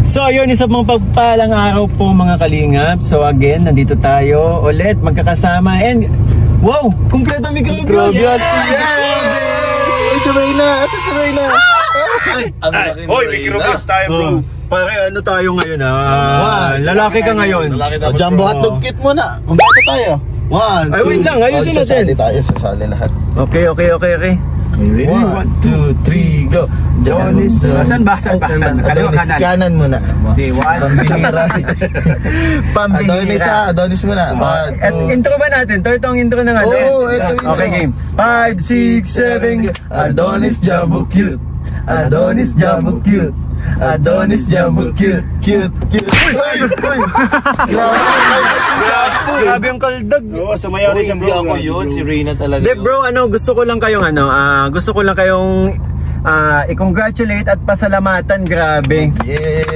So yun, isa pang pagpalang araw po mga kalingap. So again, nandito tayo ulit magkakasama. And wow, kumpleto microbios. Si Reyna, asan si Reyna? Hoy, microbios tayo bro. Pare, ano tayo ngayon lalaki ka ngayon. Jumbo hotdog kit muna. Umpisa tayo. Ay wait lang, ayusin natin. Sasali lahat. Okay. 1, 2, 3, go. Adonis. Saan ba? Kaliwa kanan. Kanan muna. Pambihira. Adonis muna. Intro ba natin? Itong intro ng ano? Oo, ito intro. Okay, game. 5, 6, 7. Adonis Jumbo cute. Adonis Jumbo cute. Adonis Jumbo cute. Cute. Grabe yung kaldag. Oo, sumayaw rin siya bro. Ako yun, si Reyna talaga. De bro, gusto ko lang kayong i-congratulate at pasalamatan. Grabe.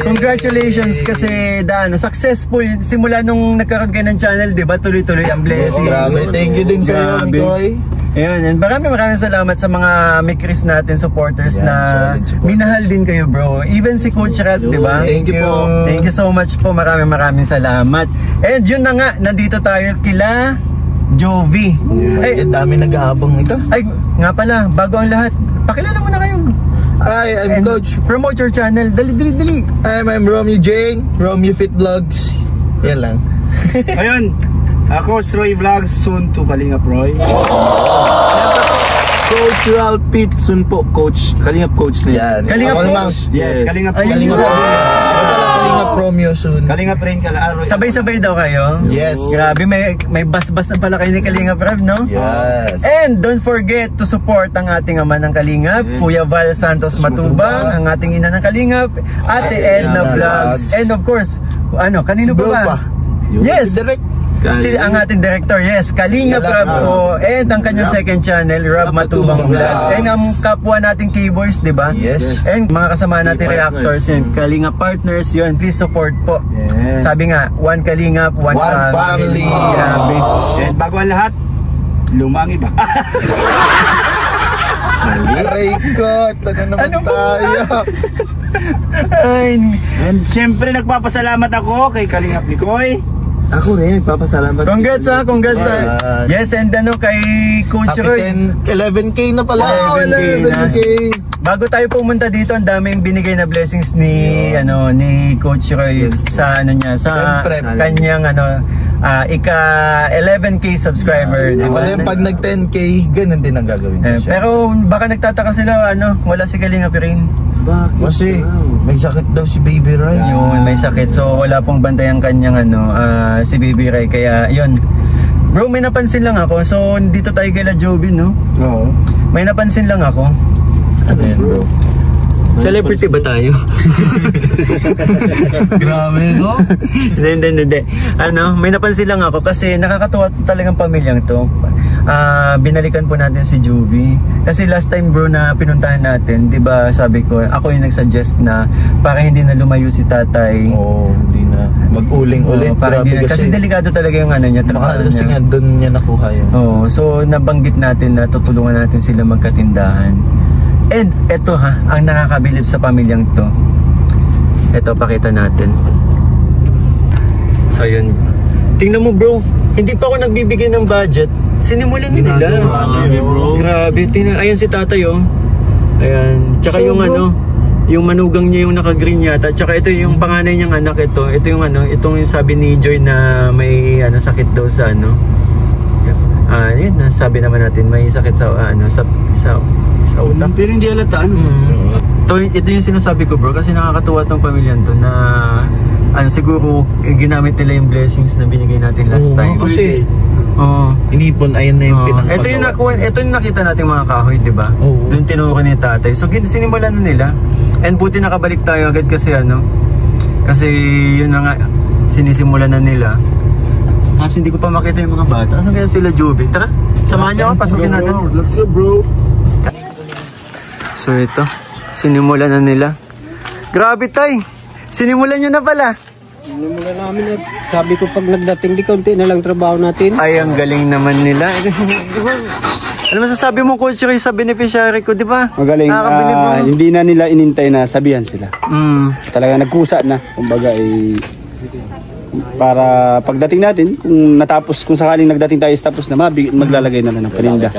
Congratulations kasi successful simula nung nagkaroon kayo ng channel, 'di ba? Tuloy-tuloy ang blessing. Grabe. Thank you din sa iyo, Mikoy. Ayun, maraming salamat sa mga Mikris natin supporters na minahal din kayo, bro. Even si Coach Rat, 'di ba? Thank you po. Thank you so much po. Maraming salamat. And yun na nga, nandito tayo kila Jovi. Ay, dami nag-aabang ito. Ay, nga pala, bago ang lahat, pakilala mo na kayo. Hi, I'm Coach. Promote your channel. Dali. I'm Romeo Jane, Romeo Fit Vlogs. Yan lang. Ayun, ako Roy Vlogs, soon to Kalingap Roy. Coach Ralph Pitt, soon po Coach. Kalingap Coach na yan. Kalingap Coach? Yes, Kalingap Coach. Kalingap Romeo soon. Kalingap rin Roy. Sabay-sabay daw kayo? Yes. Grabe, may bas-bas na pala kayo ni Kalingap Rob, no? Yes. And don't forget to support ang ating ama ng Kalingap, Kuya Val Santos Matubang, ang ating ina ng Kalingap, Ate Edna Vlogs. And of course, kanino ba? Yes! Ang ating director, yes, Kalingap Rob po. And ang kanyang second channel, Rob Matubang Vlogs. And ang kapwa nating K-Boys, di ba? Yes. And mga kasama nating reactors, yun, Kalingap partners, yun, please support po. Yes. Sabi nga, one Kalingap, one family. Grabe. And bago ang lahat, lumangi ba? Aray ko, ito na naman tayo. And siyempre nagpapasalamat ako kay Kalingap Nikoy. Ako rin, nagpapasalamat. Congrats. Yes, and kay Coach Roy. 11K na pala. 11K. Bago tayo pumunta dito, ang daming binigay na blessings ni Coach Roy sa kanyang ika 11K subscriber. Ako din pag nag 10K, ganun din ang gagawin ko siya. Pero baka nagtataka sila, wala si Kalingap rin. Bakit? Kasi may sakit daw si Baby Ray. Yun, may sakit. So wala pong bantay ang kanyang si Baby Ray. Kaya yun. Bro, may napansin lang ako. So dito tayo kay La Jobin, no? Oo. May napansin lang ako. Ano yan, bro? Celebrity ba tayo? Grabe, no? Hindi. May napansin lang ako kasi nakakatuwa talagang pamilyang to. Binalikan po natin si Juvie. Kasi last time bro na pinuntahan natin, 'di ba, sabi ko, ako yung nag-suggest na para hindi na lumayo si tatay. Hindi na mag-uling ulit. Para hindi na, kasi delikado talaga yung niya, trabaho kasi nga doon niya nakuha yun. So nabanggit natin na tutulungan natin sila magkatindahan. And eto ang nakakabilib sa pamilyang to. Eto, pakita natin. So yun. Tingnan mo bro, hindi pa ako nagbibigay ng budget. Sinimulan nila. Grabe. Ayan si tatay Ayan. Tsaka so, yung yung manugang niya yung naka-green yata. Tsaka ito yung panganay niyang anak ito. Ito yung itong yung sabi ni Joy na may sakit daw sa yun, sabi naman natin may sakit sa sa utak. Pero hindi halata Ito yung sinasabi ko bro kasi nakakatuwa tong pamilyan to na siguro ginamit nila yung blessings na binigay natin last time. Kasi inipon, ayun na yung pinakapagawa. Ito yung nakita nating mga kahoy, di ba? Doon tinuro ni tatay. So sinimulan na nila. And buti nakabalik tayo agad kasi kasi yun na nga, sinisimulan na nila. Kasi hindi ko pa makita yung mga bata. Asan kaya sila, Joby? Tara, samahan niyo ako, pasukin natin. Let's go, bro. So ito, sinimulan na nila. Grabe tay, sinimulan nyo na pala. Sinimulan namin at sabi ko pag nagdating di kaunti na lang trabaho natin. Ay, ang galing naman nila. Ano masasabi mo, Coach Ray, sa beneficiary ko, di ba? Magaling. Nakakabilib mo. Hindi na nila inintay na sabihan sila. Talaga nagkusa na. Kumbaga para pagdating natin, kung sakaling nagdating tayo tapos na maglalagay na lang ng paninda.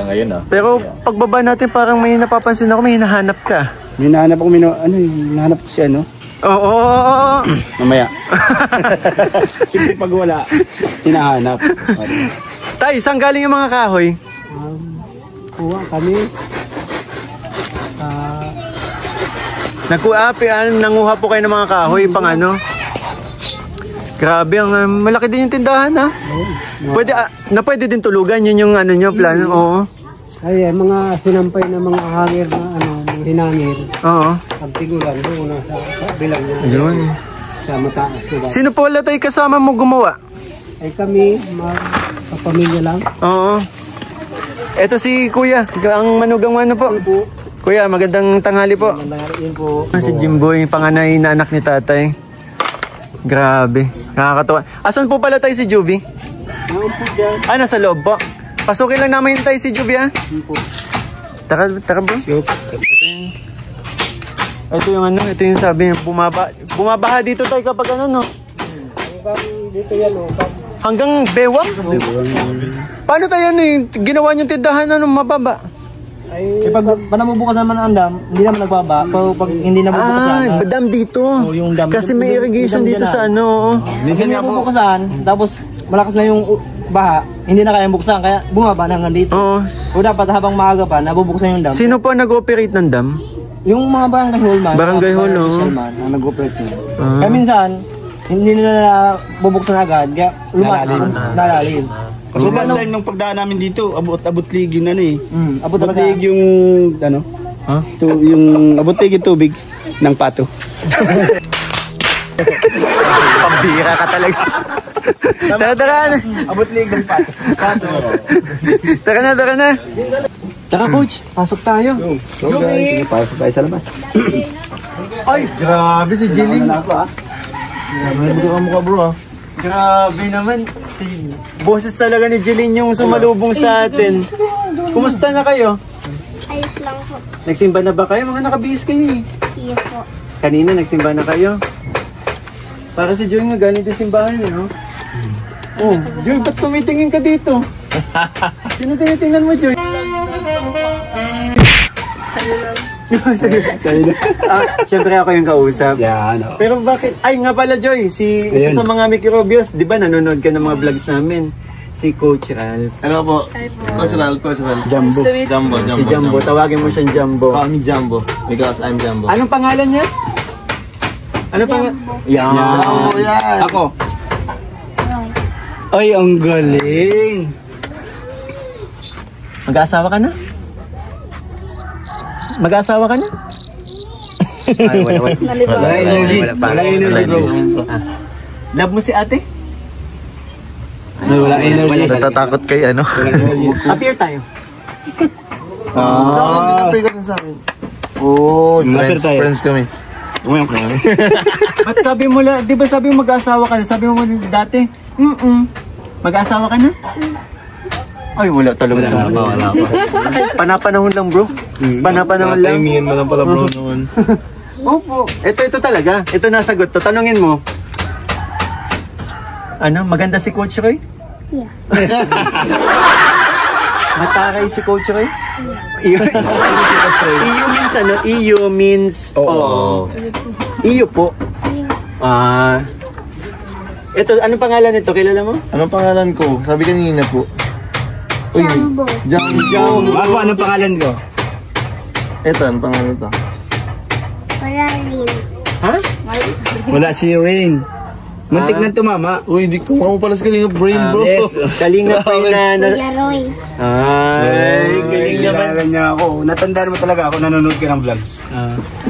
Pero pagbaba natin, parang may napapansin ako, may hinahanap ka. May hinahanap ako, hinahanap ko si ano. Oo. Mamaya. Siyempre pag wala, hinahanap. Tay, saan galing yung mga kahoy? Kuha kami. Nanguha po kayo ng mga kahoy pang ano? Grabe, malaki din yung tindahan ha. Pwede din tulugan, yun yung ano nyo, plano. Oo. Ay, mga sinampay na mga hangir na mga hinangir. Oo. Pagtiguran doon sa bilang niya. Yun. Sa mataas. Diba? Sino po wala tayo kasama mo gumawa? Ay kami, kapamilya lang. Oo. Eto si Kuya, ang manugang ano po. Kuya, magandang tanghali po. Yun po. Si Jimboy, panganay na anak ni tatay. Grabe, nakakatawa. Asan po pala tayo si Juby? Nasa loob po. Pasukin lang namin tayo si Juby ha. Taka bro. Ito yung ano, ito yung sabi niya, bumabaha dito tayo kapag ano no. Dito yan o. Hanggang bewang? Paano tayo ginawa niyong tindahan na mababa? Ay, pag nabubukas naman ang dam, hindi naman nagbaba. Pag hindi nabubukasan, dam dito. Yung dam. Kasi may irrigation dito sa ano. Minsan nga nabubukasan, tapos malakas na yung baha, hindi na kayang buksan, kaya bumaba na hanggang dito. O dapat habang maaga pa, nabubuksan yung dam. Sino po nag-operate ng dam? Yung mga barangay hall man. Barangay hall, no? Ang nag-operate nyo. Kaya minsan, hindi nila bubuksan agad, kaya lalalim. Kasi last time nung pagdaan namin dito, abot-lig yun abot-lig yung yung abot-lig yung tubig ng pato. Pambira ka talaga. Tara na. Abot-lig ng pato. Tara na. Tara coach, pasok tayo. So guys, pasok tayo sa labas. Ay, grabe si Jiling. Mukha bro. Grabe naman. Si boses talaga ni Jeline yung sumalubong sa atin. Kumusta na kayo? Ayos lang po. Nagsimba na ba kayo? Mga nakabihis kayo eh. Iya po. Kanina nagsimba na kayo? Para si Joy nga galing din simbahan eh, no? Oh, Joy, ba't tumitingin ka dito? Sino tinitingnan mo, Joy? Siyempre ako yung kausap. Pero bakit? Ay nga pala Joy, isa sa mga microbios, di ba nanonood ka ng mga vlogs namin? Si Coach Ralph. Ano po? Coach Ralph. Jumbo. Si Jumbo, tawagin mo siyang Jumbo. Call me Jumbo because I'm Jumbo. Anong pangalan niya? Jumbo yan. Ako. Ay, ang galing. Mag-aasawa ka na? Mag-aasawa ka na? Ay, wala energy bro. Love mo si ate? Wala energy. Natatakot kay ano. Appear tayo. Sa akin, dito ka sa akin. Oh, friends kami. Ba't sabi mo di ba sabi mo mag-aasawa ka na? Sabi mo dati, mag-aasawa ka na? Ay, wala talaga sa wala pa. Panapanahon lang bro. Panapanahon lang. Timingin mo lang pala bro noon. Opo. Ito talaga. Ito nasagot to. Tanungin mo. Ano? Maganda si Coach Roy? Yeah. Mataray si Coach Roy? Iyo means ano? Iyo means oo. Iyo po. Ito, anong pangalan nito? Kilala mo? Anong pangalan ko? Sabi kanina po. Jumbo. Jumbo. Ako, anong pangalan ko? Ito, anong pangalan ito? Wala rin. Ha? Wala si Rain. Muntik na tumama. Uy, di ko pala sa Kalinga Brain bro. Yes. Kalinga Brain na... Kuya Roy. Ay, galing naman. Kilala niya ako. Natandaan mo talaga ako, nanonood ka ng vlogs.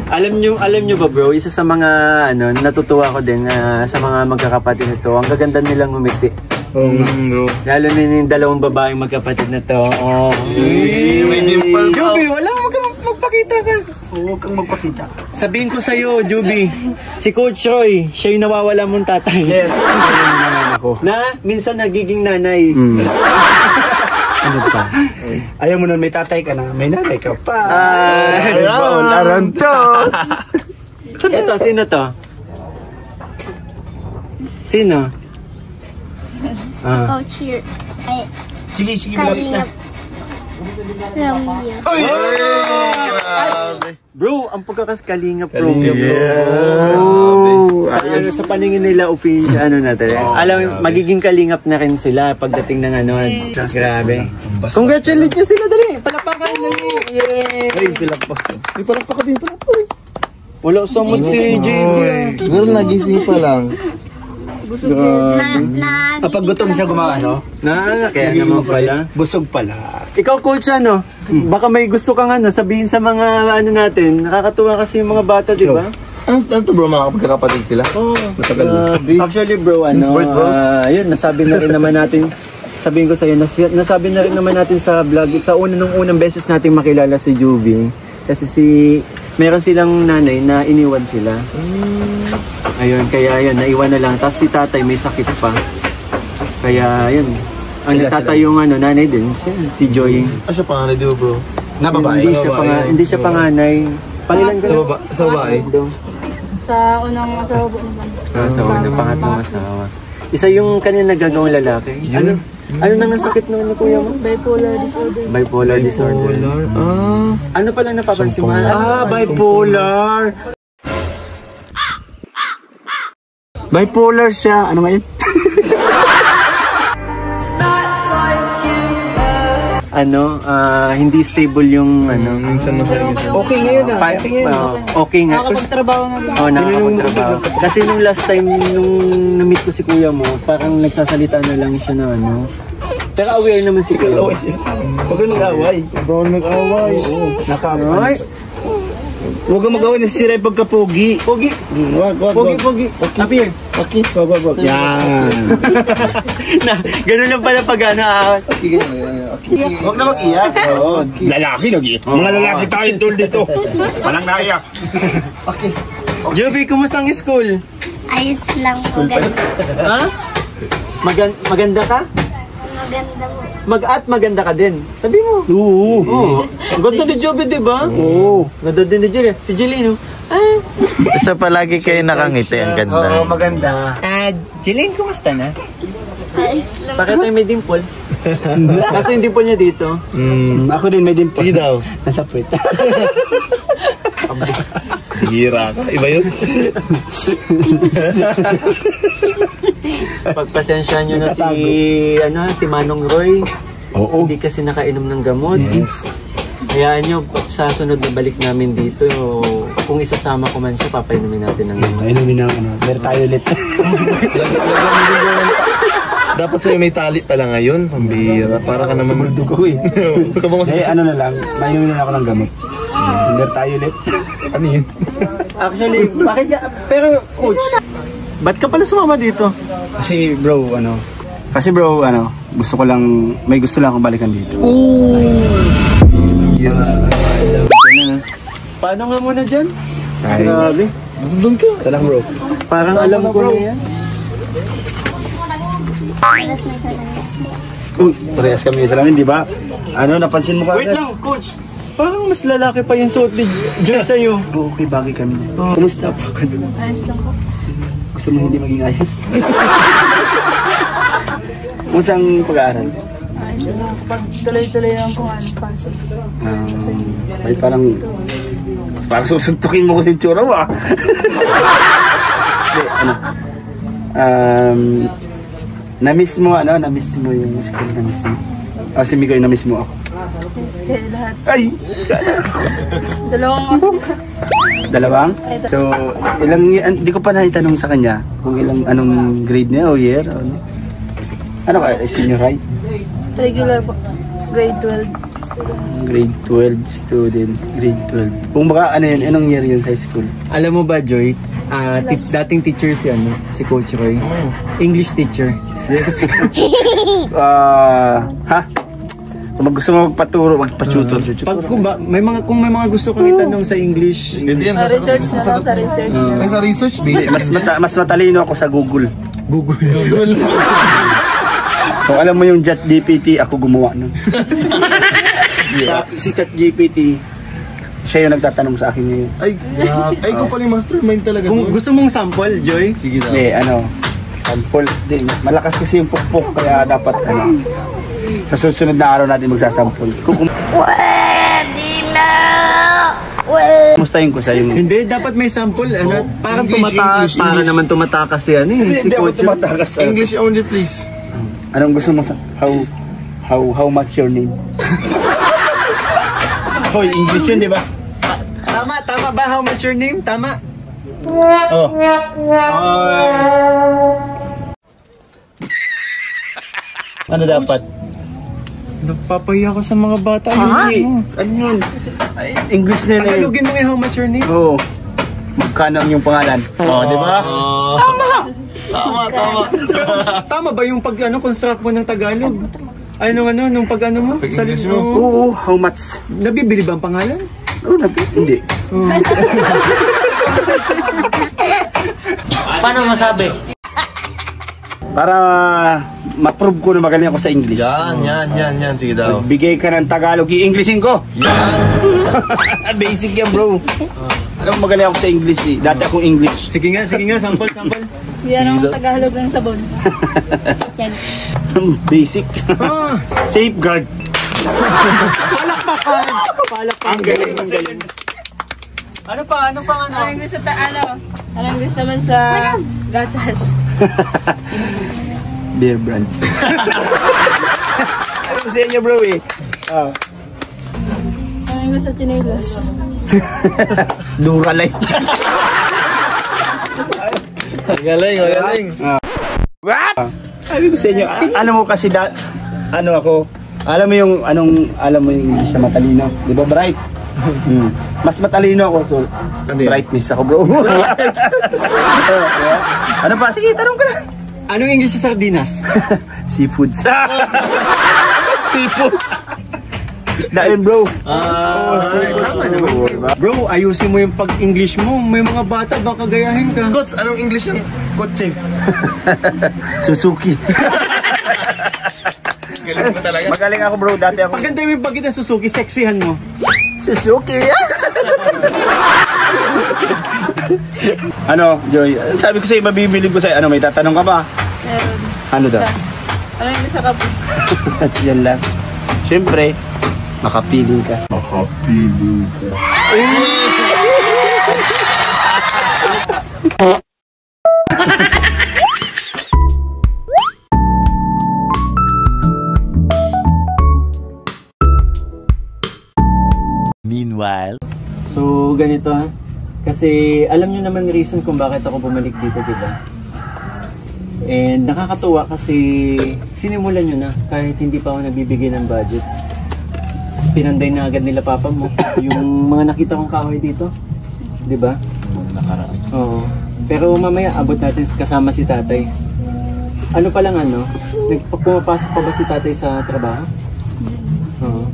Alam nyo ba bro, isa sa mga natutuwa ko din sa mga magkakapatid nito, ang gaganda nilang umiti. Bro. Lalo na yung dalawang babaeng magkapatid na to. May dimple. Juby, wala magpakita ka. Huwag kang magpakita. Sabihin ko sa'yo, Juby, si Coach Roy, siya yung nawawala mong tatay. Yes. Na minsan nagiging nanay. Ano pa? Ayaw mo nun may tatay ka na, may nanay ka pa. Ay, baularan to. Ito, sino to? Sino? Coach here. Ay, Sige, malapit na. Romeo. Uy! Grabe. Bro, ang pagkakaskalingap bro. Sa paningin nila, ano natin. Alam mo, magiging kalingap na rin sila pagdating ng ano. Grabe. Congratulate nyo sila, dali. Palapakan, dali. Yay! Ay, pilapok. May palakpak din, palakpak. Wala samot si JB. Pero nagising pa lang. Kapag gutom siya gumaano, Kaya naman pala. busog pala. Ikaw coach ano, baka may gusto kang ano, sabihin sa mga ano natin. Nakakatuwa kasi yung mga bata, di ba? Ano to bro, mga magkakapatid sila? Oo. Matagal na. Actually bro, ano, Since birth, bro? Yun, nasabi na rin naman natin, sabihin ko sa'yo, nasabi na rin naman natin sa vlog, sa nung unang beses nating makilala si Juvie. Kasi meron silang nanay na iniwan sila. Ayun, kaya yun, naiwan na lang. Tapos si tatay may sakit pa. Kaya yun, ang tatay yung ano, nanay din, si Joy. Siya panganay di ba bro? Na babae. Hindi siya panganay. Pangilan ka? Sa babae? Sa unang asawa po naman. Sa unang pangatlong asawa. Isa yung kanina nagagawang lalaki. Ano nang sakit ng kuya mo? Bipolar disorder. Bipolar disorder. Ano pa lang napapansin mo? Bipolar. Bipolar siya. Ano nga yun? Hindi stable yung ano. Minsan masaya, minsan. Okay ngayon ah. Okay ngayon. Okay nga. Nakakapagtrabaho na din. Nakakapagtrabaho. Kasi nung last time, nung na-meet ko si kuya mo, parang nagsasalita na lang siya na ano. Pero aware naman si kuya. Huwag kang nag-away. Bawal mag-away. Ay, Huwag kang mag-away, nasisira yung pagkapogi. pogi. Wag. Pogi. Appear. Okay. Wag. Yan. Ganun lang pala pag ano. Okay. Huwag na mag-iyak. Lalaki nag-iyak. Mga lalaki tayo tol dito. Walang naiyak. Joby, kumusta ang school? Ayos lang po. Ha? Maganda ka? Maganda po. Maganda ka din. Sabi mo. Oo. Ang ganda ni Joby, di ba? Oo. Ganda din ni Jelly. Si Jelly, no? Basta palagi kayo nakangiti, ang ganda. Oo, maganda. Jelly, kumusta na? Ayos lang. Bakit tayo may dimple? Kaso yung dimple niya dito. Ako din may dimple. Sige daw. Nasa puwet. Hira ka. Iba yun? Pagpasensya nyo na si Manong Roy. Oo. Hindi kasi nakainom ng gamot. Hayaan nyo, sa sunod na balik namin dito, kung isasama ko man siya, papainumin natin ng gamot. Ayun na meron tayo ulit. Dapat sa'yo may tali pala ngayon. Pambira. Para ka naman. Sumuldo ko eh. Ano na lang, mainumin na ako ng gamot. Meron tayo ulit. Ano yun? Actually, bakit ka? Pero coach, ba't ka pala sumama dito? Kasi bro, gusto ko lang, may gusto lang akong balikan dito. Paano nga muna dyan? Ay. Grabe. Doon ka. Salang bro. Parang alam ko na yan. Alas may salamin. Uy, parehas kami sa salamin, di ba? Ano, napansin mo ka? Wait lang, coach. Parang mas lalaki pa yung suot ni Joy sa'yo. Okay, bagay kami. Kumusta po ka doon? Ayos lang po. Gusto mo hindi maging ayos? Kumusta ang pag-aaral? Ayos lang. Kapag tuloy-tuloy lang kung ano pasok. Ay, parang susuntukin mo ko si Chura mo ah. Na-miss mo yung school, na-miss mo. Si Mikoy, na-miss mo ako. Yes, kayo lahat. Ay! Dalawang Dalawang? So, hindi ko pa naitanong sa kanya kung anong grade niya o year. Ano ka, senior high? regular po. Grade 12 student. Grade 12 student, grade 12. Kung baka anong year yun sa school? Alam mo ba, Joy? Dating teacher si Coach Roy. English teacher. Ha? Kung gusto mo magpaturo, magpa-tutor. Kung may mga gusto kang itanong sa English. Hindi yan Sa research na lang, sa research. Ay, sa research base. Mas matalino ako sa Google. Google. Kung alam mo yung ChatGPT, ako gumawa nun. Si ChatGPT, siya yung nagtatanong sa akin ngayon. Ay, grabe. Ay, ikaw pala yung mastermind talaga. Kung gusto mong sample, Joy? Sige daw. Hindi, sample din. Malakas kasi yung pukpuk, kaya dapat, sa susunod na araw natin magsasample. Pwede na! Kumustahin ko sa yung... Hindi, dapat may sample. Parang English, para naman tumatakas yan eh. Hindi ako tumatakas. English only, please. Anong gusto mo sa... How much your name? Hoy, English yun, di ba? Tama ba? How much your name? Tama. Oh. Ano dapat? Nagpapahiya ko sa mga bata. Ano yun? Ay, English na yun. Tagalogin mo yung how much your name? Oo. Magkano ang yung pangalan? Di ba? Tama ba yung construct mo ng Tagalog? Nung pag-ano mo? Pag-English mo? Oo, how much? Nabibili ba ang pangalan? Oo, hindi. Paano masabi? Para ma-prove ko na magaling ako sa English. Yan. Sige daw. Bigay ka ng Tagalog, i-Englishin ko. Yan. Basic yan, bro. Alam mo, magaling ako sa English eh. Dati akong English. Sige nga, sample. Yan ang Tagalog ng sabon. Yan. Basic. Safeguard. Palakpakan. Ang galing. Ano pa? Alang gusto alang gusto naman sa gatas. Beer brand. Ano sa inyo, bro eh? Alang gusto sa chinelas. Duralay. Magaling. What? Sabi ko sa inyo, ano mo kasi alam mo yung English na matalino, di ba, Bright? Mas matalino ako, so brightness ako, bro. Ano pa? Sige, tanong ka na. Anong English sa sardinas? Seafoods. Seafoods. Isda yun, bro. Tama naman. Bro, ayusin mo yung pag-English mo. May mga bata, baka gayahin ka. Gots, anong English yung kotse? Suzuki. Galing ko talaga. Magaling ako, bro. Dati ako. Paganda mo yung pagkita ng Suzuki, sexihan mo. Suzuki. Ano, Joy? Sabi ko sa'yo, mabibilib ko sa'yo. Ano, may tatanong ka ba? Meron. Ano daw? Alang gusto sa kapo. Yan lang. Siyempre, makapiling ka. Meanwhile. So, ganito ha. Kasi alam niyo naman reason kung bakit ako bumalik dito, diba? And nakakatuwa kasi sinimulan niyo na kahit hindi pa ako nabibigay ng budget. Pinanday na agad nila papa mo yung mga nakita kong kahoy dito. Diba? Nakarami. Oo. Pero mamaya abot natin kasama si tatay. Ano pa lang pumapasok pa ba si tatay sa trabaho? Oo.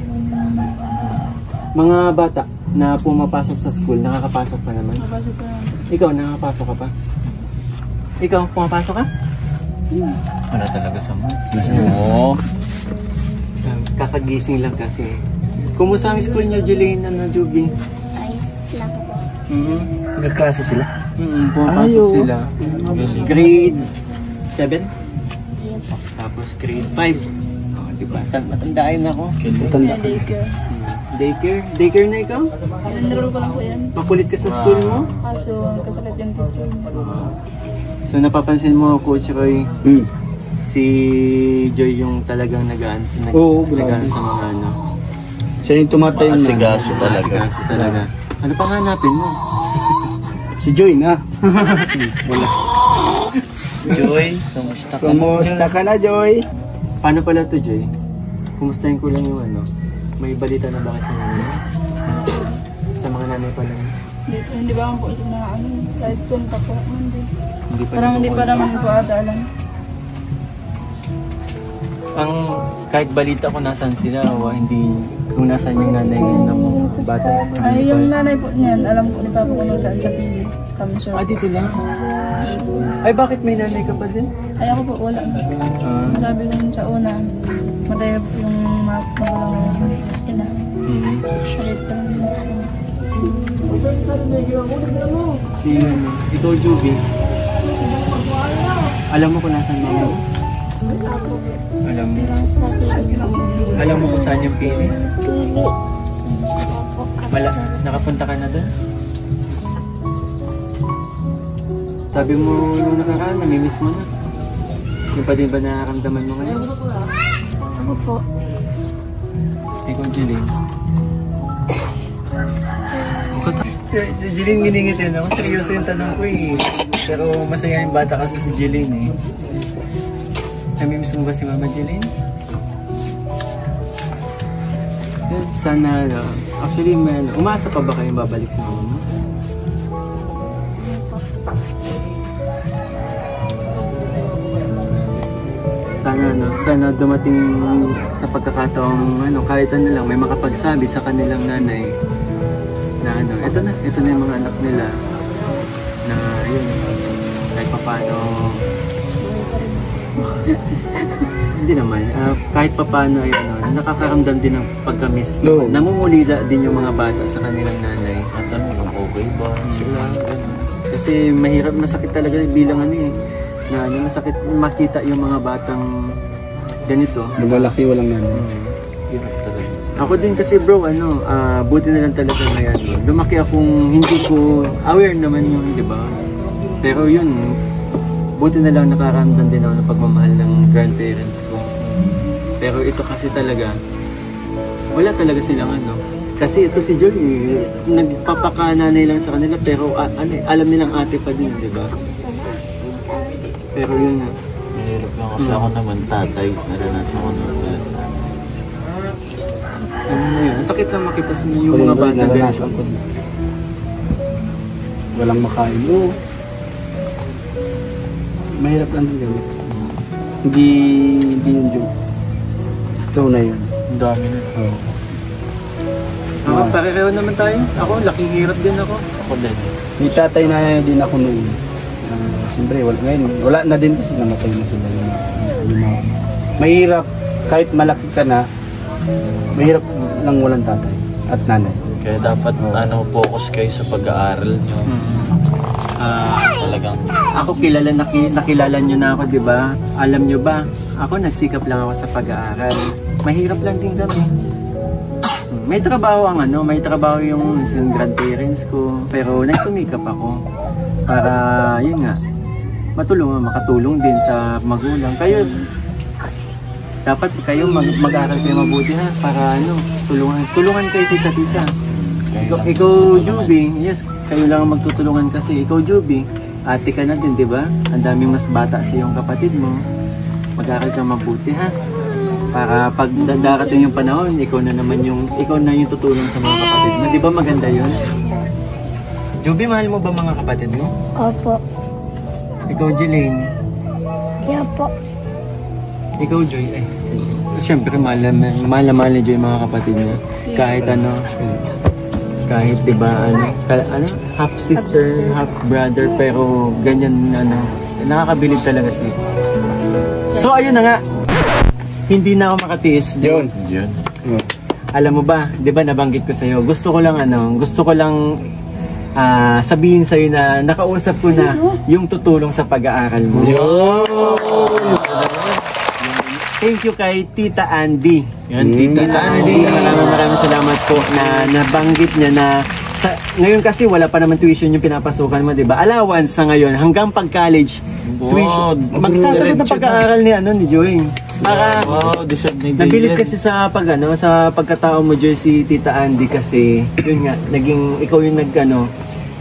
Mga bata na pumapasok sa school, nakakapasok pa naman. Napasok ko naman. Ikaw, nakakapasok ka pa? Ikaw, pumapasok ka? Wala talaga sa mo. Oo. Kakagising lang kasi. Kumusta ang school niyo, Jeline, Juby? Ayos lang po. Nagkaklase sila? Pumapasok sila. Grade 7? Tapos grade 5. Oh, diba? Matandain ako. Tanda. Daycare. Daycare na ikaw? Enroll ko lang po yan. Makulit ka sa school mo? Kaso nagkasakit yung teacher. So napapansin mo, Coach Roy, si Joy yung talagang nag-aan sa Oo, nag-aan sa mga ano. Siya yung tumatay yung Asigaso talaga. Asigaso talaga. Ano pang hanapin mo? Si Joy na. Wala. Joy, kamusta ka? Kumusta ka na, Joy? Paano pala to, Joy? Kumustahin ko lang yung ano. May balita na ba kasi nanay? Sa mga nanay pa lang. Hindi ba po ito na kahit kontak ko naman din. Hindi pa Parang hindi pa naman po ata alam. Ang kahit balita ko nasan sila o hindi kung nasan yung nanay ng bata. Ay, yung nanay po niyan, alam ko ni Papa kung saan sa Pili. Sa Kamisor. Dito lang. Ay, bakit may nanay ka pa din? Ay ako po, wala. Sabi ko sa una, matay yung magulang na sila. Salit pa rin. Si, ikaw, Juby. Alam mo kung nasan mama mo? Alam mo? Alam mo kung saan yung pili? Nakapunta ka na doon? Sabi mo nung nakaraan, namimiss mo na. Yung pa din ba nakaramdaman mo ngayon? Ako po. Ikaw, Jeline. Si Jeline giningit yun ako. Seryoso yung tanong ko eh. Pero masaya yung bata kasi si Jeline eh. Namimiss mo ba si Mama Jeline? Sana, actually, umaasa pa ba kayong babalik si Mama mo? Sana dumating sa pagkakataong kahit ano lang, may makapagsabi sa kanilang nanay na ito na yung mga anak nila na yun, kahit paano hindi naman, kahit paano ay nakakaramdam din ng pagka-miss. Nangungulila din yung mga bata sa kanilang nanay. At ano, okay ba sila? Kasi mahirap, masakit talaga bilang masakit makita yung mga batang ganito. Lumalaki walang nanay. Ako din kasi bro, buti na lang talaga na yan. Lumaki akong hindi ko aware naman yun, di ba? Pero yun, buti na lang nakaramdam din ako ng pagmamahal ng grandparents ko. Pero ito kasi talaga, wala talaga silang Kasi ito si Joy, nagpapakananay lang sa kanila pero alam nilang ate pa din, di ba? Pero yun nga. Mahirap lang kasi ako naman tatay. Naranasan ko naman pala. Sakit lang makita sa yung mga bata ganito. Walang makain mo. Mahirap lang din ganyan. Hindi yung joke. Ito na yun. Ang dami na. Pareho naman tayo. Ako, laking hirap din ako. Ako din. May tatay na din ako noon. Siyempre, wala na din kasi namatay na sila. Mahirap, kahit malaki ka na, mahirap lang walang tatay at nanay. Kaya dapat focus kayo sa pag-aaral nyo. Talagang ako nakilala nyo na ako, di ba? Alam nyo ba? Ako nagsikap lang ako sa pag-aaral. Mahirap lang din kami. May trabaho may trabaho yung grandparents ko, pero nagsumikap ako para yun nga, makatulong din sa magulang. Kayo, dapat kayo mag-aaral kayo mabuti ha, para tulungan kayo sa isa't isa. Ikaw Juby, yes, kayo lang magtutulungan kasi ikaw Juby, ate ka na din, di ba? Ang daming mas bata sa iyong kapatid mo. Mag-aaral ka mabuti ha. Para pag darating yung panahon, ikaw na yung tutulong sa mga kapatid mo. Di ba maganda yun? Juby, mahal mo ba mga kapatid mo? Opo. Ikaw, Jeline? Yeah po. Ikaw, Joy? Siyempre, mahal ni Joy mga kapatid niya. Kahit kahit diba, half sister, half brother, pero ganyan, nakakabilib talaga siya. So, ayun na nga. Hindi na ako makatiis. Yun. Alam mo ba, di ba nabanggit ko sa'yo, gusto ko lang sabihin sa'yo na nakausap ko na yung tutulong sa pag-aaral mo. Thank you kay Tita Andy. Tita Andy. Maraming salamat po na nabanggit niya na ngayon kasi wala pa naman tuition yung pinapasukan mo, di ba? Allowance sa ngayon hanggang pag-college tuition. Magsasagot ng pag-aaral ni Joy. Nabilib kasi sa pagkatao mo, Joy, si Tita Andy kasi yun nga, ikaw yung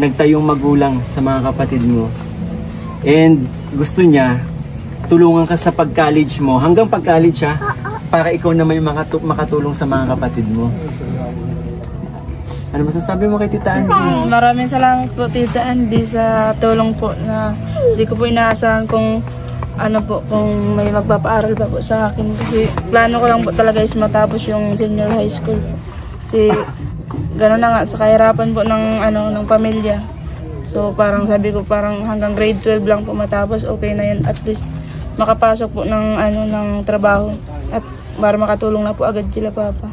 nagtayong magulang sa mga kapatid mo. And gusto niya tulungan ka sa pag-college mo, hanggang pag-college para ikaw naman yung makatulong sa mga kapatid mo. Ano masasabi mo kay Tita Andy? Maraming salamat po Tita Andy sa tulong po na hindi ko po inaasahan kung kung may magpapaaral pa po sa akin. Kasi plano ko lang po talaga is matapos yung senior high school. Kasi gano'n na nga, sa kahirapan po ng pamilya. So parang sabi ko parang hanggang grade 12 lang po matapos, okay na yan. At least makapasok po ng trabaho at para makatulong na po agad sila papa.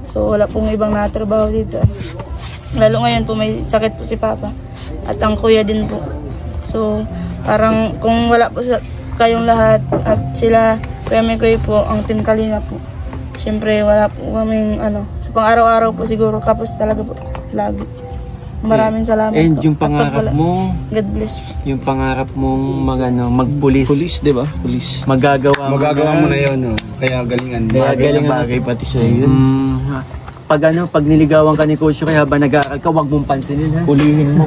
So wala pong ibang natrabaho dito. Lalo ngayon po may sakit po si papa at ang kuya din po. So parang kung wala po kayong lahat at sila kuya may kuya po ang Team Kalinga po. Siyempre wala po kaming sa pang araw-araw po siguro kapos talaga po lagi. Maraming salamat. And po. yung pangarap mo, God bless. Yung pangarap mong magpulis. Pulis, di ba? Pulis. Magagawa mo na yun. No? Kaya galingan. Kaya galingan bagay pati sa iyo. Pag niligawan ka ni Coach kaya habang nag-aaral ka, huwag mong pansinin ha. Hulihin mo.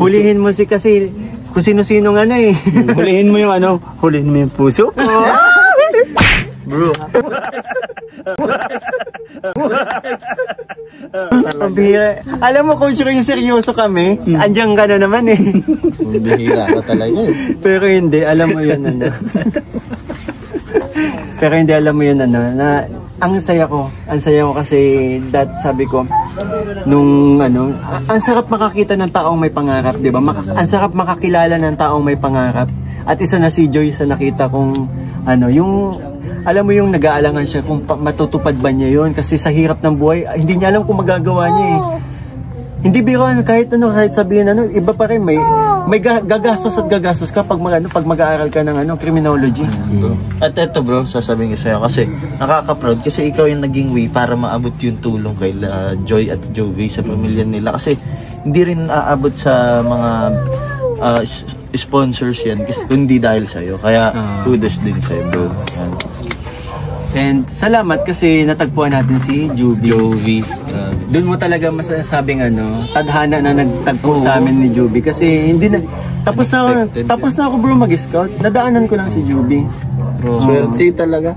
Hulihin mo kasi kung sino-sino Hulihin mo yung puso. Bro. Alam mo, Coach, yung seryoso kami, andyan ka na naman eh. Bihira ka talaga. Pero hindi, alam mo yun Pero hindi, alam mo yun na ang saya ko kasi sabi ko nung ang sarap makakita ng taong may pangarap, 'di ba? Ang sarap makakilala ng taong may pangarap. At isa na si Joy sa nakita kong yung alam mo yung nag-aalangan siya kung matutupad ba niya yun kasi sa hirap ng buhay hindi niya alam kung magagawa niya eh. Hindi biro kahit sabihin iba pa rin may gagastos ka pag mag-aaral ka ng criminology. At eto bro, sasabihin ko sa'yo kasi nakaka-proud kasi ikaw yung naging way para maabot yung tulong kay Joy at Joey sa pamilya nila kasi hindi rin aabot sa mga sponsors yan kasi kundi dahil sa'yo kaya kudos din sa'yo bro. And salamat kasi natagpuan natin si Joby. Doon mo talaga masasabing tadhana na nagtagpo sa amin ni Joby kasi hindi na tapos na ako bro mag-scout. Nadaanan ko lang si Joby. Swerte talaga.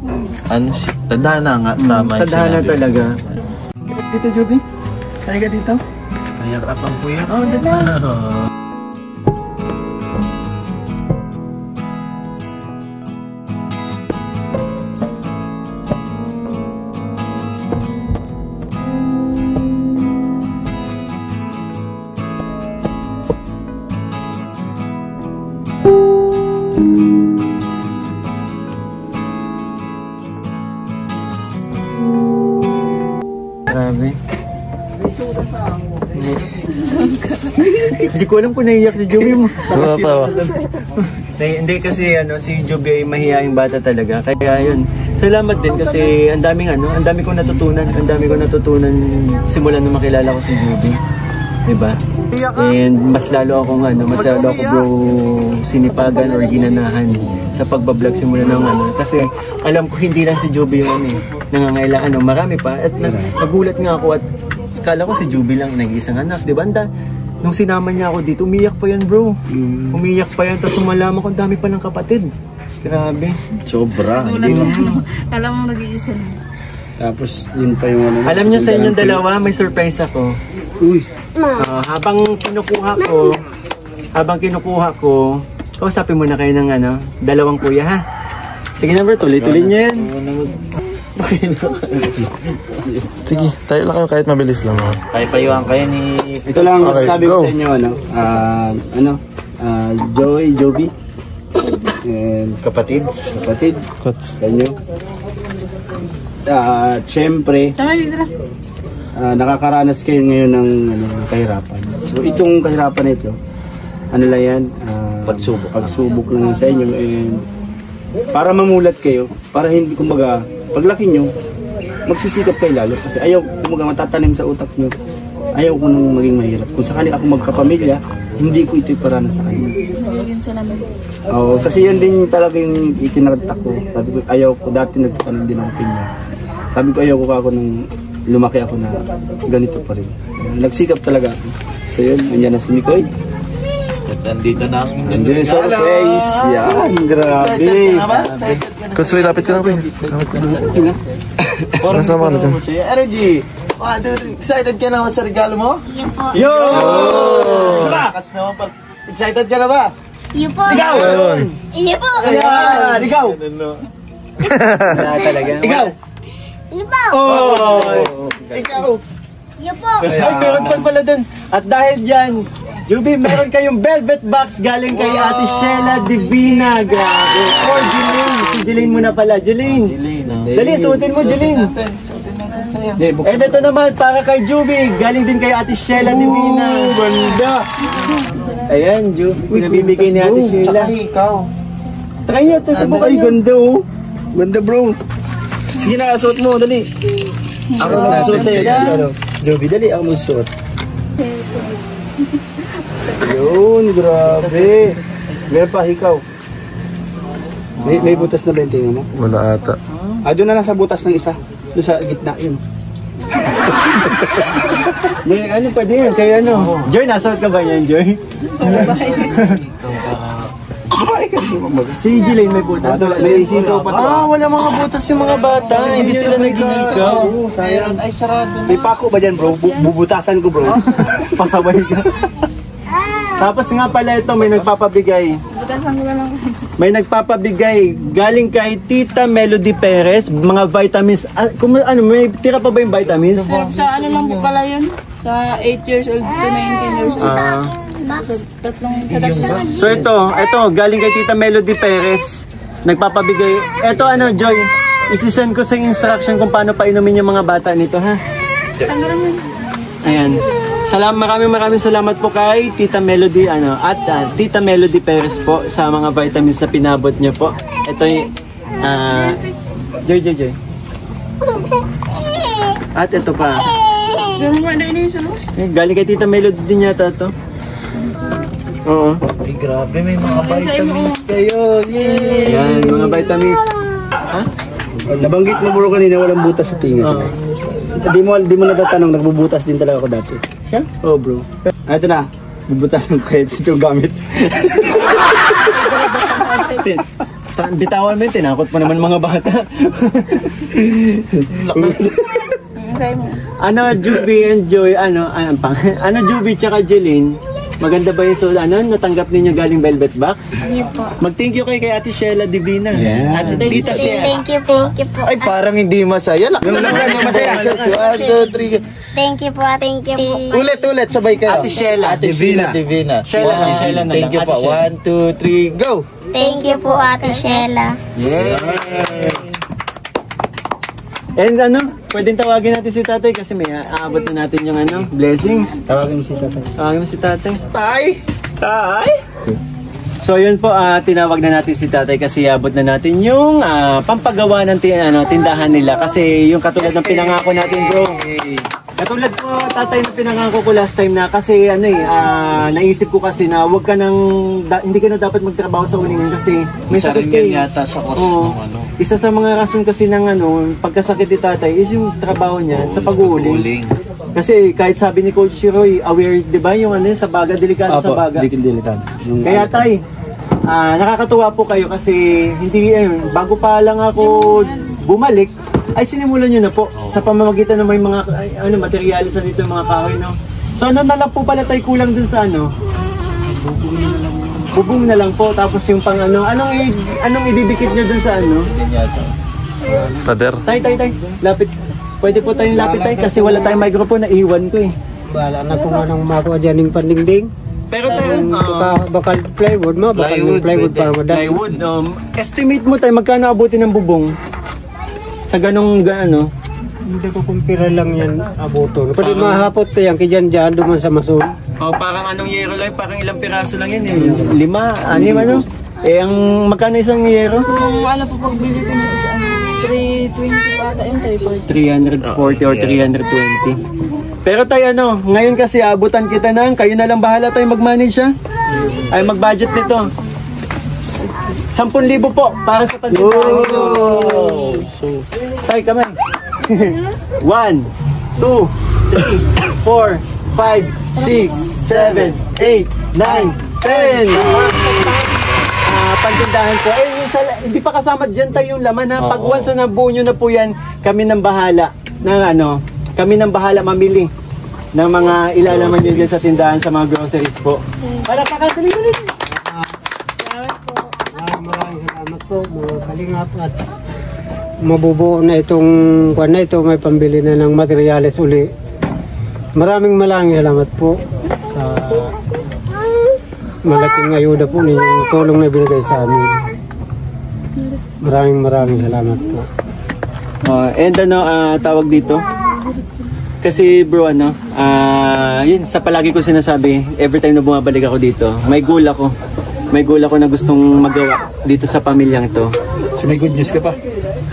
Tadhana nga tama. Tadhana talaga. Dito Joby. Halika dito. Ayak apang kuya. Oh, dito. Grabe. Hindi ko alam kung naiyak si Joby mo. Hindi kasi si Joby ay mahihaing bata talaga. Kaya yun. Salamat din kasi ang dami kong natutunan simula nung makilala ko si Joby. Diba? And mas lalo akong bro sinipagan or ginanahan sa pagbablog simula ng kasi alam ko hindi lang si Joby yung nangangailangan marami pa at nagulat nga ako at kala ko si Joby lang nag-iisang anak, di ba? Nung sinama niya ako dito, umiyak pa yan bro. Umiyak pa yan, tapos malaman ko dami pa ng kapatid. Grabe. Sobra. Alam mo nag-iisa. Tapos yun pa yung alam niyo sa inyong dalawa, may surprise ako. Uy. Habang kinukuha ko, kausapin muna kayo ng dalawang kuya ha. Sige na bro, tuloy-tuloy niyo yan. Sige, tayo lang kayo kahit mabilis lang. Payuhan kayo ni... Ito lang sabi ko sa inyo, Joby, and kapatid sa inyo. Siyempre, nakakaranas kayo ngayon ng kahirapan. So itong kahirapan na ito, lang yan, pagsubok lang sa inyo, and para mamulat kayo, para hindi kumbaga, paglaki nyo, magsisikap kayo lalo kasi ayaw kumbaga matatanim sa utak nyo, ayaw ko nang maging mahirap. Kung sakaling ako magkapamilya, hindi ko ito'y paranas sa kanya. Kasi yan din talaga yung itinaratak ko. Sabi ko, ayaw ko, dati nagtatanong din ako pinya. Sabi ko, ayaw ko ako nung lumaki ako na ganito pa rin. Nagsikap talaga ako. So yun, nandiyan na si Mikoy. Nandito na ang nandito sa face. Yan, grabe. Coach Ray, lapit ka lang, Pin. Nasa mga natin. Energy! Excited ka naman sa regalo mo? Yo po. Yo! Kasi naman pag excited ka na ba? Yo po. Ikaw! Yo po. Ayan! Ikaw! Talaga. Ikaw! Yo po. Oh! Ikaw! Yo po. Ay, meron pa pala dun. At dahil dyan, Juby, meron kayong velvet box galing kay Ate Sheila Divina. Grabe. For Jeline. Si Jeline muna pala. Jeline. Dali, suotin mo, Jeline. And ito naman, para kay Juby. Galing din kay Ate Sheila Divina. Ganda. Ayan, Juby. Pinabibigay ni Ate Sheila. Tsaka ikaw. Try nyo, ito subukan Ay, nyo. ganda oh. Ganda bro. Sige na, suot mo, dali. Ako magsusuot sa'yo. Ano? Joby, dali, ako magsusuot. Yun, grabe. Meron pa, ikaw. May butas na ba yung tingin mo? Wala ata. Doon na lang sa butas ng isa. Doon sa gitna, yun. Ano, pwede yan. Kaya ano. Joy, nasuot ka ba yan, Joy? Si Jeline may butas. May sikaw pa to. Wala mga butas yung mga bata. Hindi sila nag-iikaw. Sayang. Ay, sarado. May pako ba dyan bro? Bubutasan ko bro. Pasaway ka. Tapos nga pala ito, may nagpapabigay. Butasan ko lang. May nagpapabigay galing kay Tita Melody Perez, mga vitamins. May tira pa ba yung vitamins? Pero sa ano lang po pala yun? Sa 8 years old to 19 years old. So ito, galing kay Tita Melody Perez, nagpapabigay. Ito Joy, isisend ko sa instruction kung paano painumin yung mga bata nito, ha? Ayan. Maraming salamat po kay Tita Melody at Tita Melody Perez po sa mga vitamins na pinabot niyo po. Ito yung Joy. At ito pa. Galing kay Tita Melody din yata to. Oo. Ay, grabe, may mga vitamins kayo. Yay! Yan, mga vitamins. Ha? Nabanggit mo bro kanina walang butas sa tingin. Di mo natatanong, nagbubutas din talaga ako dati. Siya? Oo bro. Ito na, bubutasan ko itong gamit. Bitawan mo yun, tinakot pa naman mga bata. Juby and Joy, Juby tsaka Jeline, maganda ba yung natanggap ninyo galing Velvet Box? Hindi po. Mag-thank you kay Ate Sheila Divina. Yeah. At Tita Sheila. Thank you po. Ay, parang hindi masaya lang. Masaya. 1, 2, 3. Thank you po. Ulit, sabay kayo. Ate Sheila. Ate Sheila Divina. Sheila na Thank you lang. po. 1, 2, 3, go! Thank you po, Ate Sheila. Yeah. And pwedeng tawagin natin si tatay kasi may aabot na natin yung blessings. Tawagin mo si tatay. Tawagin mo si tatay. Tay! So yun po, tinawag na natin si tatay kasi abot na natin yung pampagawa ng tindahan nila. Kasi yung katulad ng pinangako natin bro. Katulad po tatay na pinangako ko last time na kasi naisip ko kasi na wag ka hindi ka na dapat magtrabaho sa ulingan kasi may sakit ka yata sa cost ng Isa sa mga rason kasi ng pagkasakit ni tatay is yung trabaho niya sa pag-uuling. Kasi kahit sabi ni Coach Roy, aware, di ba, yung sa baga, delikado sa baga. Delikado. Kaya tay, nakakatuwa po kayo kasi bago pa lang ako bumalik, ay sinimulan nyo na po sa pamamagitan ng may mga materyales dito, mga kahoy, no? So na lang po pala tayo kulang dun sa bubong na lang po, tapos yung pang anong ididikit nyo dun sa Pader. Tay, lapit. Pwede po tayong lapit tay kasi wala tayong microphone, naiwan ko eh. Bala na kung anong makuha dyan yung pandingding. Pero tayo, Bakal plywood mo, bakal yung plywood para madali. plywood, estimate mo tayo magkano abutin ng bubong? Sa ganong Hindi ko kumpira lang yan abuto. Pwede mahapot yan, kidyan-dyan duman sa masun. Parang anong yero lang, parang ilang piraso lang yan eh. 5, 6, ang magkano isang yero? Kung po pagbili ko na sa 320 ata yun, 340 or 320. Pero tayo ngayon kasi abutan kita kayo na lang bahala tayo mag-manage ay mag-budget nito. 10,000 po para sa pantindahan nyo. Tay, kamay. 1, 2, 3, 4, 5, 6, 7, 8, 9, 10. Pantindahan po. Hindi pa kasama dyan tayo yung laman Pag once na nabuo nyo na po yan, kami nang bahala kami nang bahala mamili ng mga ilalaman nyo dyan sa tindahan sa mga groceries po. Palakpakan, dali. Maraming salamat po mga kalingap at mabubuo na itong kwan na ito, may pambili na ng materyales uli. Maraming salamat po sa malaking ayuda po yung tulong na binigay sa amin. Maraming salamat po. And tawag dito? Kasi bro, yun, sa palagi ko sinasabi, every time na bumabalik ako dito, may goal ako. May goal ako na gustong magawa dito sa pamilyang to. So may good news ka pa?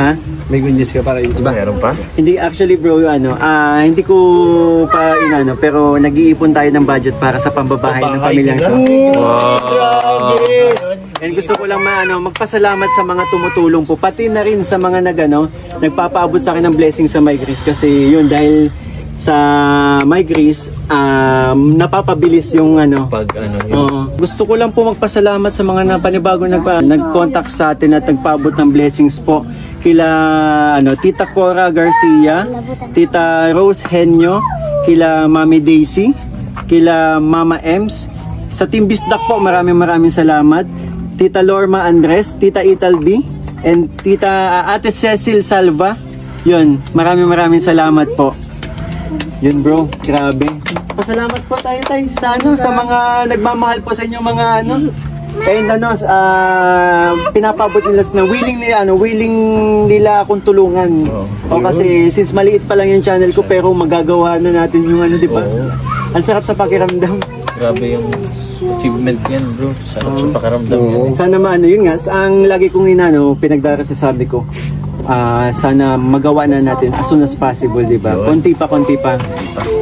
Ha? May good news ka para iba? Meron pa? Hindi, actually bro, hindi ko pa pero nag-iipon tayo ng budget para sa pambabahay ng pamilyang to. Wow! And gusto ko lang magpasalamat sa mga tumutulong po, pati na rin sa mga nagpapaabot sa akin ng blessing sa My Grace, kasi yun, dahil sa My Grace, napapabilis yung gusto ko lang po magpasalamat sa mga panibago nag-contact sa atin at nagpaabot ng blessings po. Kila Tita Cora Garcia, Tita Rose Henyo, kila Mami Daisy, kila Mama Ems. Sa Team Bisdak po, maraming salamat. Tita Lorma Andres, Tita Italbi, and Tita Ate Cecil Salva. Yun, maraming salamat po. Yun bro, grabe. Pasalamat po tayo sa sa mga nagmamahal po sa inyo mga and pinapabot nila na willing nila akong tulungan. Kasi since maliit pa lang yung channel ko, pero magagawa na natin yung di ba? Ang sarap sa pakiramdam. Grabe yung achievement yan bro. Sarap sa pakiramdam yan. Sana yun nga, ang lagi kong pinagdarasasabi ko. Sana magawa na natin as soon as possible, di ba? Konti pa.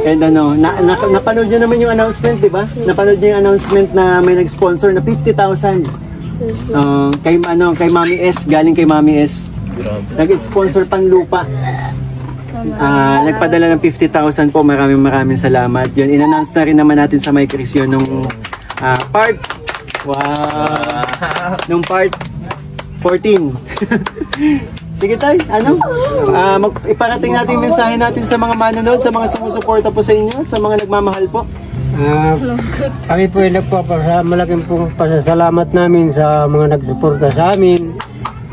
And napanood nyo naman yung announcement, di ba? Napanood nyo yung announcement na may nag-sponsor na 50,000. Kay Mami S, galing kay Mami S. Nag-sponsor Panlupa. Nagpadala ng 50,000 po. Maraming salamat. Yun, in-announce na rin naman natin sa My Chris yun nung part. Wow! Nung part 14. Sige tayo, iparating natin yung mensahe natin sa mga manonood, sa mga sumusuporta po sa inyo, sa mga nagmamahal po. Kami po ay malaking pong pasasalamat namin sa mga nagsuporta sa amin,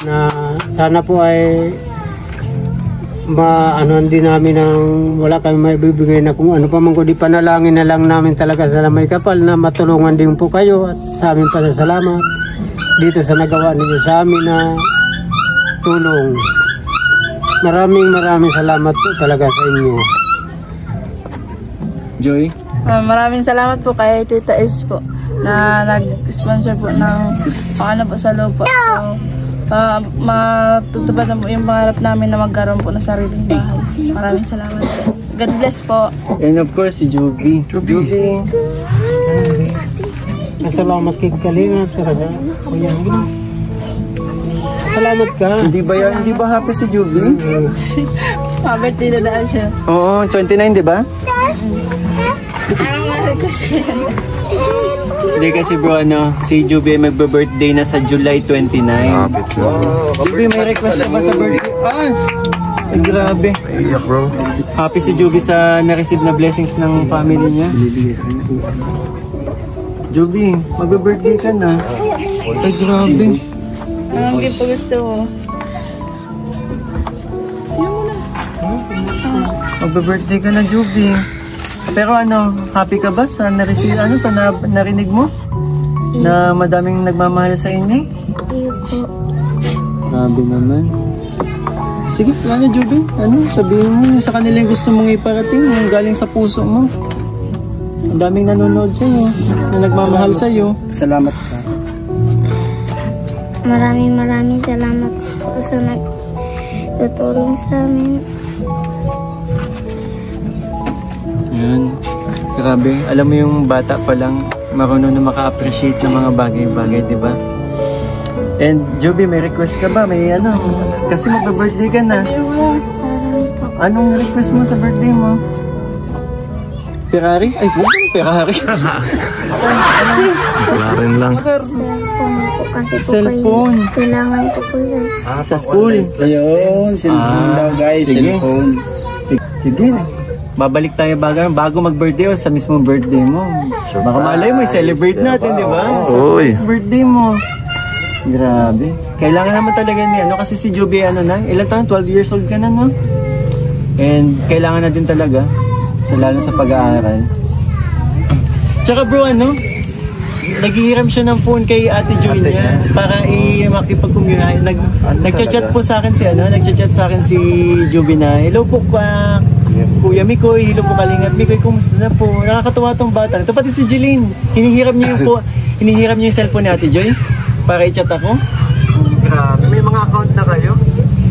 na sana po ay din namin ng wala kami maibibigay na kung ano pa man, kundi panalangin na lang namin talaga sa may kapal na matulungan din po kayo, at sa amin pasasalamat dito sa nagawa ninyo sa amin na tulong. Maraming salamat po talaga sa inyo. Joy? Maraming salamat po kay Tita S po na nag-sponsor po ng po sa lupa. So, matutupad na po yung pangarap namin na magkaroon po ng sariling bahay. Maraming salamat po. God bless po. And of course, si Joby. Salamat kay Kalinga sa kuya. Salamat ka. Hindi ba happy si Joby? Birthday na daan siya. Oo, 29 di ba? Hindi kasi bro, si Joby magbe-birthday na sa July 29. Joby, may request ka ba sa birthday? Ay, grabe. Bro. Happy si Joby sa na-receive na blessings ng family niya. Joby, magbe-birthday ka na. Ay, grabe. Anong gift po gusto mo? Magbe-birthday ka na, Joby. Pero happy ka ba sa na-receive, sa narinig mo? Na madaming nagmamahal sa inyo? Grabe naman. Sige, Joby. Sabihin mo sa kanila yung gusto mong iparating, yung galing sa puso mo. Ang daming nanonood sa iyo, na nagmamahal sa iyo. Salamat ka. Maraming salamat po sa nagtutulong sa amin. Yan. Grabe. Alam mo yung bata pa lang, marunong na maka-appreciate ng mga bagay-bagay, di ba? And Joby, may request ka ba? May kasi magbe-birthday ka na. Anong request mo sa birthday mo? Ferrari? Ay, huwag yung Ferrari. Wala rin lang. Cellphone po kasi kailangan ko po sa school. Ayun, cellphone daw guys, sige. Cellphone. Sige. Babalik tayo bago mag-birthday o sa mismong birthday mo. Baka malay mo, i-celebrate natin, di ba? Sa birthday mo. Grabe. Kailangan naman talaga kasi si Joby, ilang taon? 12 years old ka na, no? And kailangan na din talaga, lalo sa pag-aaral. Tsaka bro, naghihiram siya ng phone kay Ate Joy niya para makipag-communicate. Nagchat-chat po sa akin si Joby na, hello po Kuya Mikoy, hello po Kalingap Mikoy, kumusta na po? Nakakatuwa tong bata. Ito pati si Jeline, hinihiram niya yung cellphone ni Ate Joy para i-chat ako. Grabe, may mga account na kayo?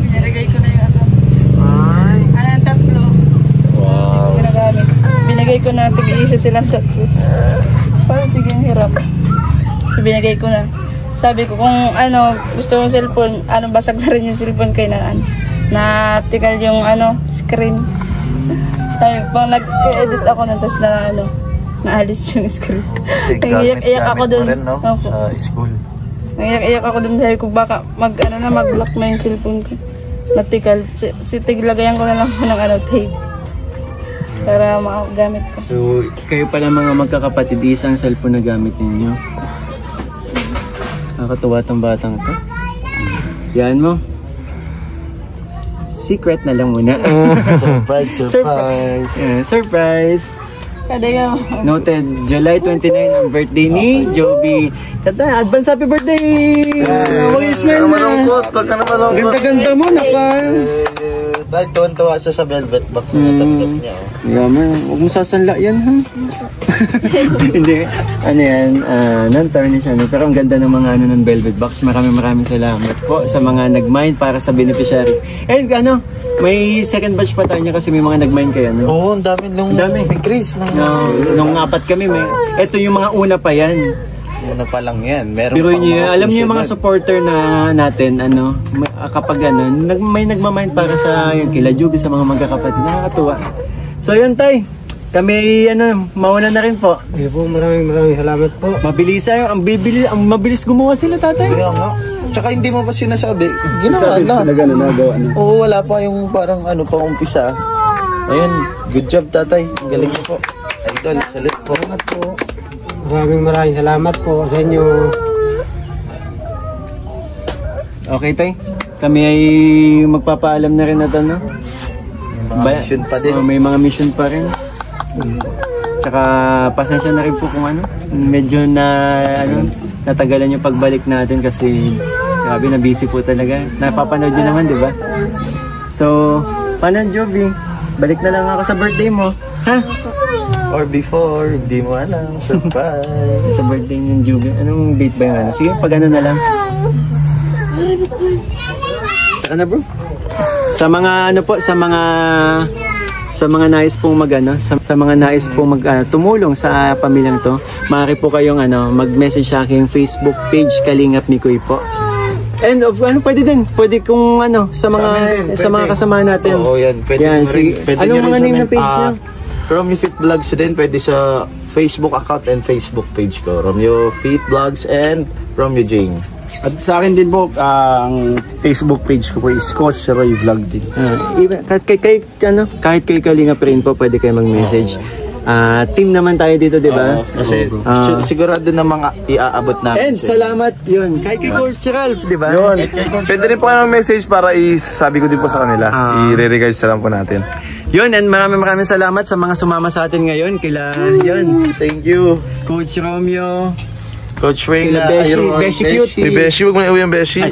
Binigay ko na yung tatlo. Wow. Ginagamit. Binigay ko na, tig-iisa silang tatlo. Para sige hirap. So binigay ko na. Sabi ko kung gusto mong cellphone, basag na rin yung cellphone kay na tigal yung screen. Sabi pang nag-edit ako na tapos naalis yung screen. Iyak ako dun. Sa school. Iyak ako dun dahil kung baka mag-block na yung cellphone ko. Natikal. Tiglagayan ko na lang ng tape. Para makagamit ko. So, kayo pala mga magkakapatid, isang cellphone na gamit ninyo. Nakakatuwa tong batang to. Yan mo. Secret na lang muna. Surprise! Noted, July 29 ang birthday ni Joby. Kata, advance happy birthday! Smile na! Ganda-ganda mo na pa! Tuwan-tuwa siya sa velvet box na natanggap niya. Huwag mo sasanla yan ha? Hindi, yan, non-tarnish pero ang ganda ng mga ng velvet box. Maraming salamat po sa mga nag-mind para sa beneficiary. And may second batch pa tayo kasi may mga nag-mind kayo. Oo, ang dami nung increase. Nung 4 kami, ito yung mga una pa yan. Una pa lang yan. Meron pero alam niyo yung mga supporter natin, kapag may nagmamind para sa yung kila Joby, sa mga magkakapatid. Nakakatuwa. So yun tay, kami mauna na rin po. Sige po, maraming salamat po. Mabilis ang mabilis gumawa sila tatay. Kaya nga. Tsaka hindi mo ba sinasabi? Ginawa na. Nagawa na. Oo, wala pa yung parang pang umpisa. Ayun, good job tatay. Galing niyo po. Idol, salit po. Salamat po. Maraming salamat po sa inyo. Okay tay, kami ay magpapaalam na rin natin May mga mission pa din. May mga mission pa rin. Tsaka pasensya na rin po kung medyo natagalan yung pagbalik natin kasi grabe na busy po talaga. Napapanood nyo naman, di ba? So, paano Joby? Balik na lang ako sa birthday mo. Ha? Or before, hindi mo alam. Surprise. Sa birthday ng Joby. Anong date ba yung Sige, pag na lang. Saka na bro? Sa mga sa mga nais pong sa mga nais pong tumulong sa pamilyang to, maaari po kayong mag-message sa aking Facebook page Kalingap Mikoy po. And pwede kung sa mga kasama natin. Oo, yan. Pwede rin. Anong mga name ng page niyo? Romeo Fit Vlogs din, pwede sa Facebook account and Facebook page ko. Romeo Fit Vlogs and Romeo Jing. At sa akin din po, ang Facebook page ko po is Coach Roy Vlog din. Kahit kay Kalingap rin po, pwede kayo mag-message. Team naman tayo dito, di ba? Kasi sigurado na mga iaabot namin. And salamat yun. Kay Coach Ralph, di ba? Yun. Pwede rin po kayo mag-message para isabi ko din po sa kanila. I-re-regards na lang po natin. Yun, and maraming salamat sa mga sumama sa atin ngayon. Thank you. Coach Romeo. Coach Ray Beshi Cute. May Beshi, huwag mo na uwi ang Beshi.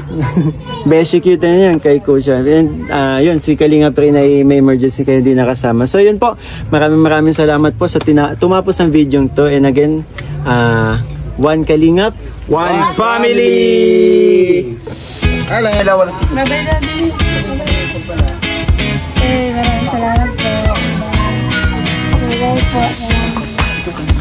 Beshi Cute na yan kay Coach. And yun, si Kalingap rin ay may emergency kaya hindi nakasama. So yun po, maraming salamat po sa tumapos ang video to. And again, one Kalingap, one family! Bye-bye, Daddy. Maraming salamat po. Bye-bye po.